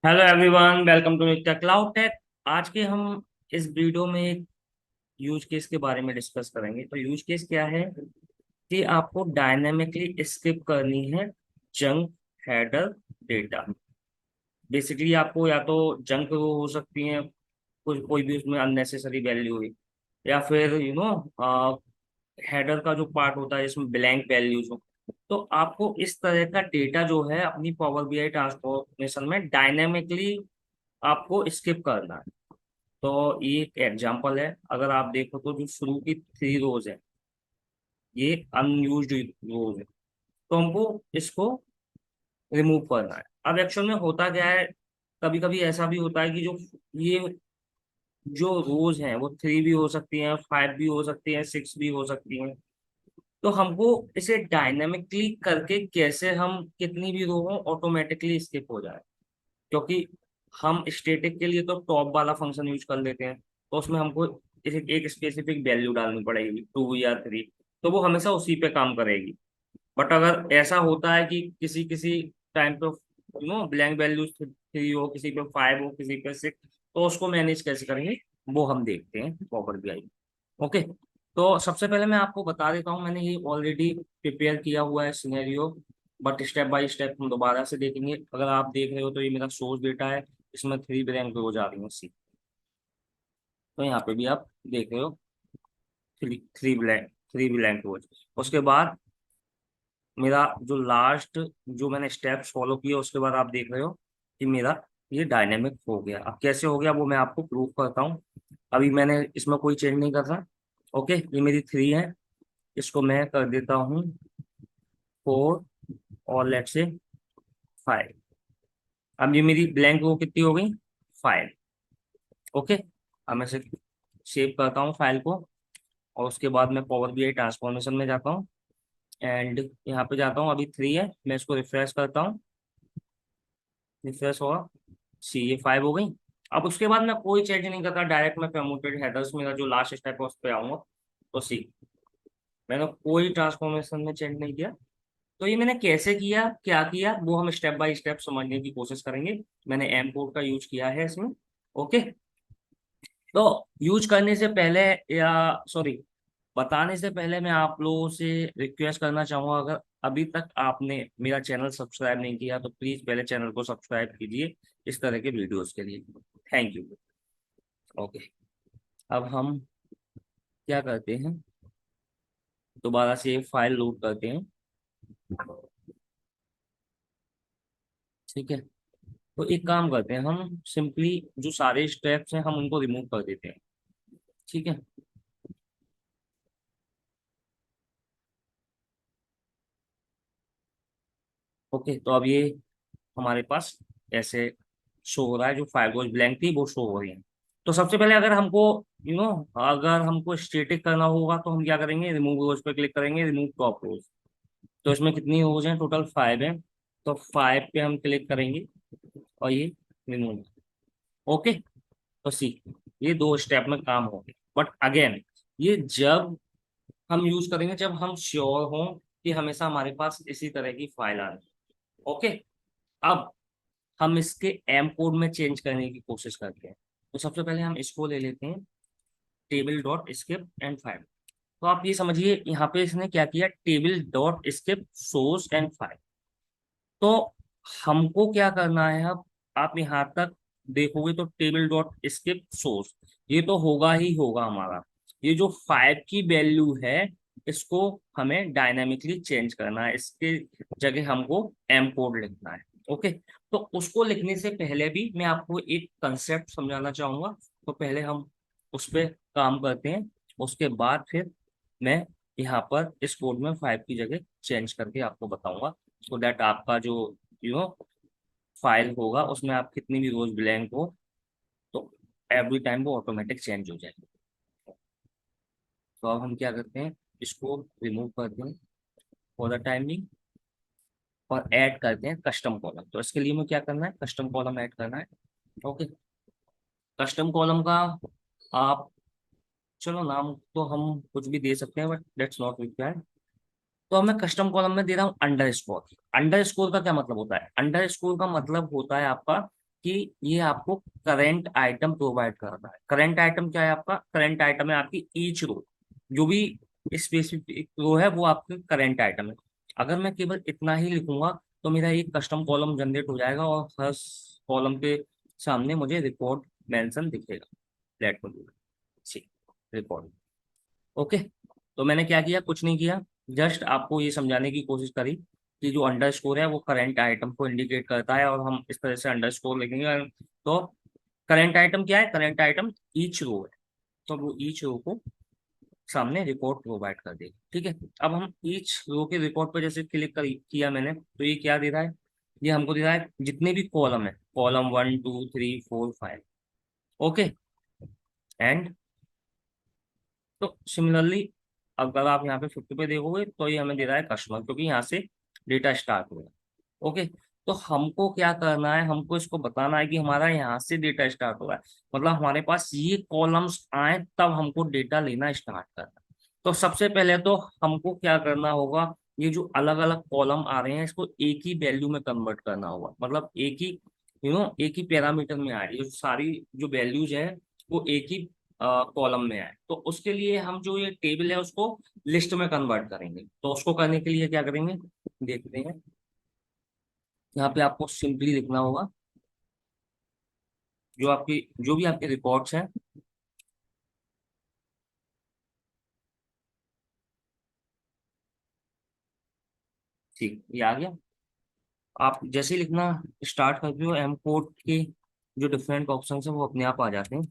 Hello everyone, welcome to Nitya cloud tech. आज के हम इस वीडियो में एक यूज केस के बारे में डिस्कस करेंगे। तो यूज केस क्या है कि आपको डायनेमिकली स्किप करनी है जंक हेडर डेटा। बेसिकली आपको या तो जंक वो हो सकती है, कुछ कोई भी उसमें अननेसेसरी वैल्यू हुई, या फिर हेडर का जो पार्ट होता है इसमें ब्लैंक वैल्यूज हो। तो आपको इस तरह का डेटा जो है अपनी पावर बीआई ट्रांसफॉर्मेशन में डायनेमिकली आपको स्किप करना है। तो ये एक एग्जांपल है। अगर आप देखो तो जो शुरू की 3 रोज है ये अनयूज्ड रोज है, तो हमको इसको रिमूव करना है। अब एक्चुअल में होता क्या है, कभी कभी ऐसा भी होता है कि जो ये जो रोज हैं वो 3 भी हो सकती हैं, 5 भी हो सकती हैं, 6 भी हो सकती हैं। तो हमको इसे डायनेमिकली करके कैसे हम कितनी भी रो हो ऑटोमेटिकली स्किप हो जाए, क्योंकि हम स्टैटिक के लिए तो टॉप वाला फंक्शन यूज कर लेते हैं। तो उसमें हमको इसे एक स्पेसिफिक वैल्यू डालनी पड़ेगी, 2 या 3, तो वो हमेशा उसी पे काम करेगी। बट अगर ऐसा होता है कि किसी किसी टाइम पे ब्लैंक वैल्यू 3 हो, किसी पे 5 हो, किसी पे 6, तो उसको मैनेज कैसे करेंगे वो हम देखते हैं पावर बीआई। ओके। तो सबसे पहले मैं आपको बता देता हूँ, मैंने ये ऑलरेडी प्रिपेयर किया हुआ है scenario, but step by step हम दोबारा से देखेंगे। अगर आप देख रहे हो तो ये मेरा सोर्स डेटा है, इसमें 3 ब्लैंक हो जा रही है सी। तो यहाँ पे भी आप देख रहे हो थ्री ब्लैंक हो। उसके बाद मेरा जो लास्ट जो मैंने स्टेप्स फॉलो किए उसके बाद आप देख रहे हो कि मेरा ये डायनेमिक हो गया। अब कैसे हो गया वो मैं आपको प्रूव करता हूँ। अभी मैंने इसमें कोई चेंज नहीं कर रहा। ओके, ये मेरी 3 है, इसको मैं कर देता हूँ 4 और लेट से 5। अब ये मेरी ब्लैंक वो कितनी हो गई, 5। ओके। अब मैं सेव करता हूँ फाइल को, और उसके बाद मैं पावर बीआई ट्रांसफॉर्मेशन में जाता हूँ एंड यहाँ पे जाता हूँ। अभी 3 है, मैं इसको रिफ्रेश करता हूँ, रिफ्रेश होगा, सी ये 5 हो गई। अब उसके बाद मैं कोई चेंज नहीं करता, डायरेक्ट मैं प्रमोटेड हेडर्स मेरा जो लास्ट स्टेप है उस पर आऊंगा। तो सी मैंने कोई ट्रांसफॉर्मेशन में चेंज नहीं किया। तो ये मैंने कैसे किया, क्या किया, वो हम स्टेप बाय स्टेप समझने की कोशिश करेंगे। मैंने एम कोड का यूज किया है इसमें। ओके। तो यूज करने से पहले, या सॉरी, बताने से पहले मैं आप लोगों से रिक्वेस्ट करना चाहूंगा, अगर अभी तक आपने मेरा चैनल सब्सक्राइब नहीं किया तो प्लीज पहले चैनल को सब्सक्राइब कीजिए इस तरह के वीडियोस के लिए। Thank you. ओके। अब हम क्या करते हैं, दोबारा से फाइल लोड करते हैं। ठीक है। तो एक काम करते हैं, हम सिंपली जो सारे स्टेप्स हैं हम उनको रिमूव कर देते हैं। ठीक है। ओके, तो अब ये हमारे पास ऐसे शो हो रहा है, जो 5 रोज ब्लैंक थी वो शो हो रही है। तो सबसे पहले अगर हमको अगर हमको स्टेटिक करना होगा तो हम क्या करेंगे, रिमूव रोज पे क्लिक करेंगे, रिमूव टॉप रोज। तो इसमें कितनी रोज हैं, टोटल 5 है। तो 5 पे हम क्लिक करेंगे और ये रिमूव। ओके। तो सी ये 2 स्टेप में काम हो गया। बट अगेन ये जब हम यूज करेंगे जब हम श्योर हों कि हमेशा हमारे पास इसी तरह की फाइल आ रही है। ओके। अब हम इसके एम कोड में चेंज करने की कोशिश करते हैं। तो सबसे पहले हम इसको ले लेते हैं, table dot skip and file. तो आप ये समझिए यहाँ पे इसने क्या किया, table dot skip source and file. तो हमको क्या करना है अब, आप यहाँ तक देखोगे तो टेबल डॉट स्किप सोर्स ये तो होगा ही होगा हमारा। ये जो 5 की वैल्यू है इसको हमें डायनामिकली चेंज करना है, इसके जगह हमको एम कोड लिखना है। ओके। तो उसको लिखने से पहले भी मैं आपको एक कंसेप्ट समझाना चाहूंगा। तो पहले हम उस पर काम करते हैं, उसके बाद फिर मैं यहाँ पर इस कोड में 5 की जगह चेंज करके आपको बताऊंगा, सो दैट आपका जो यू नो फाइल होगा उसमें आप कितनी भी रोज ब्लैंक हो तो एवरी टाइम वो ऑटोमेटिक चेंज हो जाएगी। तो अब हम क्या करते हैं, इसको रिमूव करते हैं फॉर द टाइमिंग, और ऐड करते हैं कस्टम कॉलम। तो इसके लिए हमें क्या करना है, कस्टम कॉलम ऐड करना है। ओके। कस्टम कॉलम का आप, चलो नाम तो हम कुछ भी दे सकते हैं बट दैट्स नॉट रिक्वायर्ड। तो मैं कस्टम कॉलम में दे रहा हूँ अंडर स्कोर। अंडर स्कोर का क्या मतलब होता है, अंडर स्कोर का मतलब होता है आपका कि ये आपको करंट आइटम प्रोवाइड कर रहा है। करंट आइटम क्या है आपका? करंट आइटम है आपकी ईच रो, जो भी स्पेसिफिक रो है वो आपकी करंट आइटम है। अगर मैं केवल इतना ही लिखूंगा तो मेरा एक कस्टम कॉलम जनरेट हो जाएगा और हर कॉलम के सामने मुझे रिकॉर्ड मेंशन दिखेगा। लेट मी सी रिकॉर्ड। ओके, तो मैंने क्या किया? कुछ नहीं किया, जस्ट आपको ये समझाने की कोशिश करी कि जो अंडरस्कोर है वो करंट आइटम को इंडिकेट करता है, और हम इस तरह से अंडरस्कोर लिखेंगे। तो करंट आइटम क्या है? करंट आइटम ईच रो है, तो वो ईच रो को सामने रिकॉर्ड प्रोवाइड कर देगा। ठीक है, अब हम ईच रो के रिकॉर्ड पर जैसे क्लिक किया मैंने, तो ये क्या दे रहा है? ये हमको दे रहा है जितने भी कॉलम है, कॉलम 1 2 3 4 5। ओके, एंड तो सिमिलरली अगर आप यहाँ पे 50 पे देखोगे तो ये हमें दे रहा है कस्टमर, क्योंकि यहाँ से डेटा स्टार्ट हुआ। ओके, तो हमको क्या करना है? हमको इसको बताना है कि हमारा यहाँ से डेटा स्टार्ट हो रहा है, मतलब हमारे पास ये कॉलम्स आए तब हमको डेटा लेना स्टार्ट करना है। तो सबसे पहले तो हमको क्या करना होगा? ये जो अलग अलग कॉलम आ रहे हैं इसको एक ही वैल्यू में कन्वर्ट करना होगा, मतलब एक ही एक ही पैरामीटर में आए, ये सारी जो वैल्यूज है वो एक ही कॉलम में आए। तो उसके लिए हम जो ये टेबल है उसको लिस्ट में कन्वर्ट करेंगे। तो उसको करने के लिए क्या करेंगे देखते हैं। यहाँ पे आपको सिंपली लिखना होगा जो भी आपके रिकॉर्ड्स हैं। ठीक, ये आ गया। आप जैसे ही लिखना स्टार्ट करते हो एम कोड के जो डिफरेंट ऑप्शन है वो अपने आप आ जाते हैं।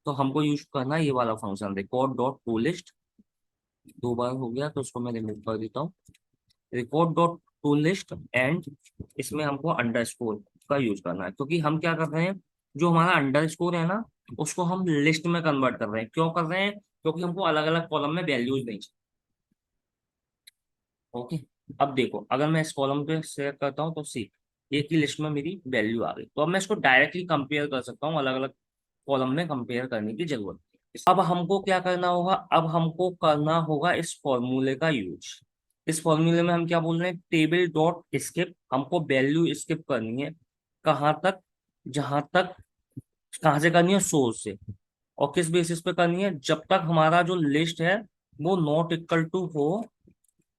तो हमको यूज करना है ये वाला function, record dot to list. दो बार हो गया तो उसको मैं रिमूव कर देता हूँ। Record dot to list, and इसमें हमको अंडरस्कोर का यूज करना है, क्योंकि हम क्या कर रहे हैं, जो हमारा अंडरस्कोर है ना उसको हम लिस्ट में कन्वर्ट कर रहे हैं। क्यों कर रहे हैं? क्योंकि हमको अलग अलग कॉलम में वैल्यूज नहीं चाहिए। ओके, अब देखो अगर मैं इस कॉलम पे शेयर करता हूँ तो सी एक ही लिस्ट में मेरी वैल्यू आ गई। तो अब मैं इसको डायरेक्टली कंपेयर कर सकता हूँ, अलग अलग कॉलम में कंपेयर करने की जरूरत नहीं। अब हमको क्या करना होगा? अब हमको करना होगा इस फॉर्मूले का यूज। इस फॉर्मूले में हम क्या बोल रहे हैं? टेबल डॉट स्किप, हमको वैल्यू स्किप करनी है। कहाँ तक? जहां तक, कहाँ से करनी है? सोर्स से। और किस बेसिस पे करनी है? जब तक हमारा जो लिस्ट है वो नॉट इक्वल टू हो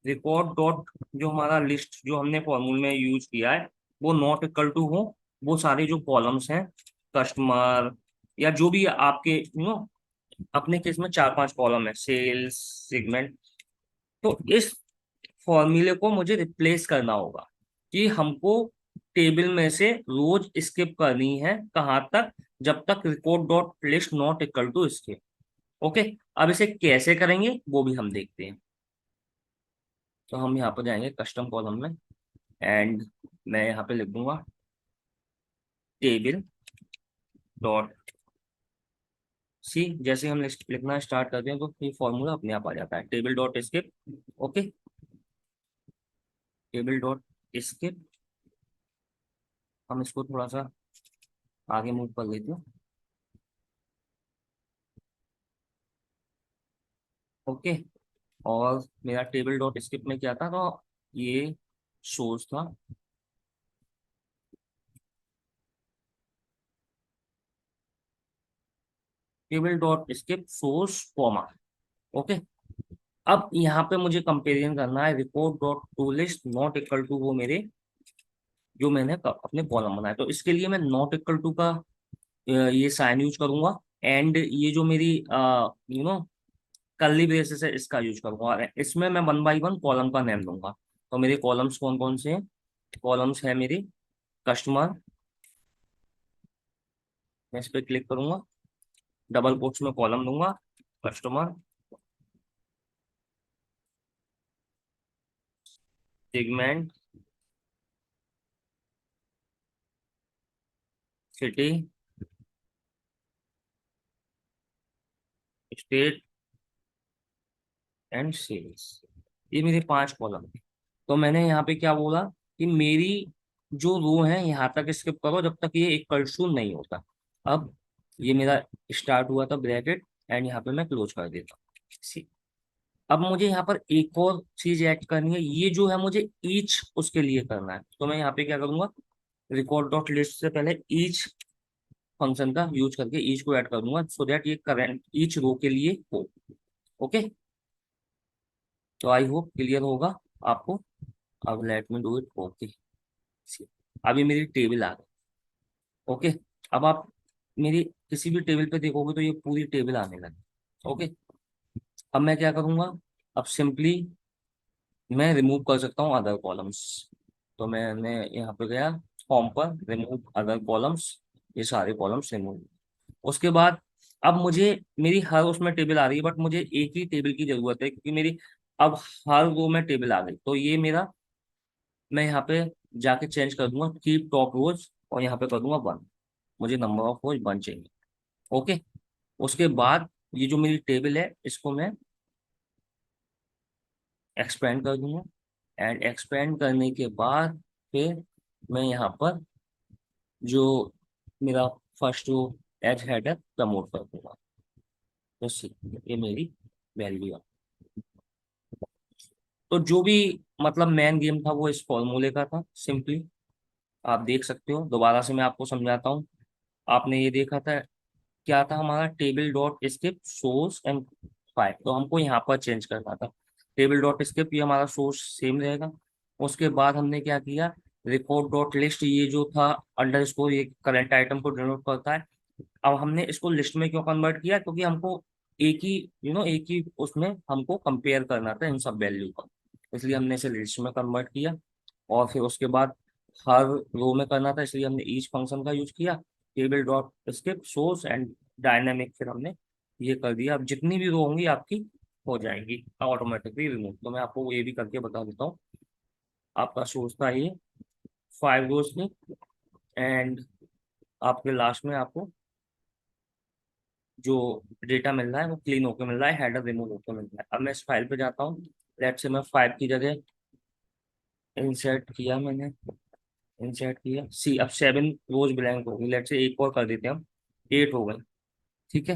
रिकॉर्ड डॉट, जो हमारा लिस्ट जो हमने फॉर्मूले में यूज किया है वो नॉट इक्वल टू हो वो सारे जो कॉलम्स हैं, कस्टमर या जो भी आपके अपने केस में 4 5 कॉलम है, सेल्स, सेगमेंट। तो इस फॉर्मूले को मुझे रिप्लेस करना होगा कि हमको टेबल में से रोज स्किप करनी है। कहाँ तक? जब तक record dot list not equal to skip. Okay, अब इसे कैसे करेंगे वो भी हम देखते हैं। तो हम यहाँ पर जाएंगे कस्टम कॉलम में, एंड मैं यहाँ पे लिख दूंगा टेबल डॉट सी। जैसे हम लिखना स्टार्ट करते हैं तो ये फॉर्मूला अपने आप आ जाता है, table dot skip. Okay, table dot skip, हम इसको थोड़ा सा आगे मूव कर लेते हैं। ओके, और मेरा टेबल डॉट स्किप में क्या था? तो ये सोर्स था। Table dot skip source comma. Okay, अब यहाँ पे मुझे कंपेरिजन करना है, record dot to list not equal to वो मेरे जो मैंने अपने कॉलम बनाए। तो इसके लिए मैं नॉट इक्वल टू का ये साइन यूज करूंगा, एंड ये जो मेरी कर्ली ब्रेसेस है इसका यूज करूंगा, और इसमें मैं 1 बाई 1 कॉलम का नेम दूंगा। तो मेरे कॉलम्स कौन कौन से हैं? कॉलम्स है मेरे कस्टमर, मैं इस पर क्लिक करूंगा, डबल कोट्स में कॉलम दूंगा, customer, segment, city, state and sales. ये मेरे 5 कॉलम हैं। तो मैंने यहाँ पे क्या बोला कि मेरी जो रो है यहाँ तक स्किप करो जब तक ये इक्वल टू नहीं होता। अब ये मेरा स्टार्ट हुआ था ब्रैकेट, एंड यहाँ पे मैं क्लोज कर देता हूँ। अब मुझे यहाँ पर एक और चीज ऐड करनी है, ये जो है मुझे ईच उसके लिए करना है। तो मैं यहाँ पे क्या करूंगा? रिकॉर्ड डॉट लिस्ट से पहले ईच फंक्शन का यूज करके ईच को ऐड कर दूंगा, सो दैट ये करंट ईच रो के लिए हो। ओके, तो आई होप क्लियर होगा आपको। अब let me do it. Okay, अभी मेरी टेबल आ गई। ओके, अब आप मेरी किसी भी टेबल पे देखोगे तो ये पूरी टेबल आने लगी। ओके, अब मैं क्या करूंगा, अब सिंपली मैं रिमूव कर सकता हूँ अदर कॉलम्स। तो मैंने यहाँ पे गया फॉर्म पर, रिमूव अदर कॉलम्स, ये सारे कॉलम्स रिमूव। उसके बाद अब मुझे मेरी हर उसमें टेबल आ रही है, बट मुझे एक ही टेबल की जरूरत है, क्योंकि मेरी अब हर रो में टेबल आ गई। तो ये मेरा, मैं यहाँ पे जाके चेंज कर दूंगा कीप टॉप रोज, और यहाँ पे कर दूंगा 1। मुझे नंबर ऑफ रोज 1 चाहिए। ओके, उसके बाद ये जो मेरी टेबल है इसको मैं एक्सपेंड कर दूंगा, एंड एक्सपेंड करने के बाद फिर मैं यहाँ पर जो मेरा first row as header promote कर दूंगा। तो ये मेरी वैल्यू है। तो जो भी मतलब मेन गेम था वो इस फॉर्मूले का था सिंपली। आप देख सकते हो, दोबारा से मैं आपको समझाता हूँ। आपने ये देखा था क्या था हमारा, table dot skip source and file, तो हमको यहाँ पर चेंज करना था। टेबल डॉट स्किप ये हमारा सोर्स सेम रहेगा। उसके बाद हमने क्या किया, रिकॉर्ड डॉट लिस्ट, ये जो था अंडर स्कोर, ये करंट आइटम को डिनोट करता है। अब हमने इसको लिस्ट में क्यों कन्वर्ट किया, क्योंकि हमको एक ही एक ही उसमें हमको कंपेयर करना था इन सब वैल्यू का, इसलिए हमने इसे लिस्ट में कन्वर्ट किया। और फिर उसके बाद हर रो में करना था, इसलिए हमने ईच फंक्शन का यूज किया, table dot skip source and dynamic, फिर हमने ये कर दिया। अब जितनी भी रो होंगी आपकी हो जाएंगी ऑटोमेटिकली रिमूव। तो मैं आपको ये भी करके बता देता हूँ। आपका सोर्स था ये 5 रोज में, एंड आपके लास्ट में आपको जो डेटा मिल रहा है वो क्लीन होकर मिल रहा है, हेडर रिमूव होकर मिल रहा है। अब मैं इस फाइल पे जाता हूँ। लेट से मैं 5 की जगह इंसर्ट किया, मैंने इंसर्ट किया सी, अब 7 रोज ब्लैंक हो गई। लेट से एक और कर देते हैं हम, 8 हो गए। ठीक है,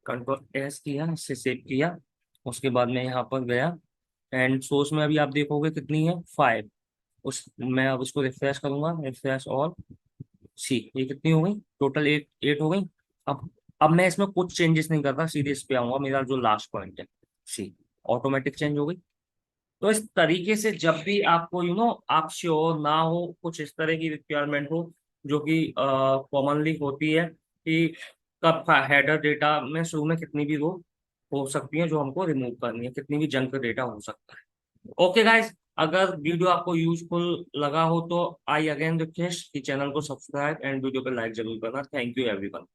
कंट्रोल एस किया, इससे सेव किया। उसके बाद मैं यहाँ पर गया, एंड सोर्स में अभी आप देखोगे कितनी है, 5। उस मैं अब इसको रिफ्रेश करूंगा, रिफ्रेश और सी, ये कितनी हो गई टोटल, 8 हो गई। अब मैं इसमें कुछ चेंजेस नहीं करता, सीधे इस पे आऊंगा, मेरा जो लास्ट पॉइंट है सी, ऑटोमेटिक चेंज हो गई। तो इस तरीके से जब भी आपको आप श्योर ना हो, कुछ इस तरह की रिक्वायरमेंट हो जो कि कॉमनली होती है कि कब हेडर डेटा में शुरू में कितनी भी रो हो सकती है जो हमको रिमूव करनी है, कितनी भी जंक डेटा हो सकता है। ओके गाइस, अगर वीडियो आपको यूजफुल लगा हो तो आई अगेन रिक्वेस्ट कि चैनल को सब्सक्राइब एंड वीडियो पे लाइक जरूर करना। Thank you everyone.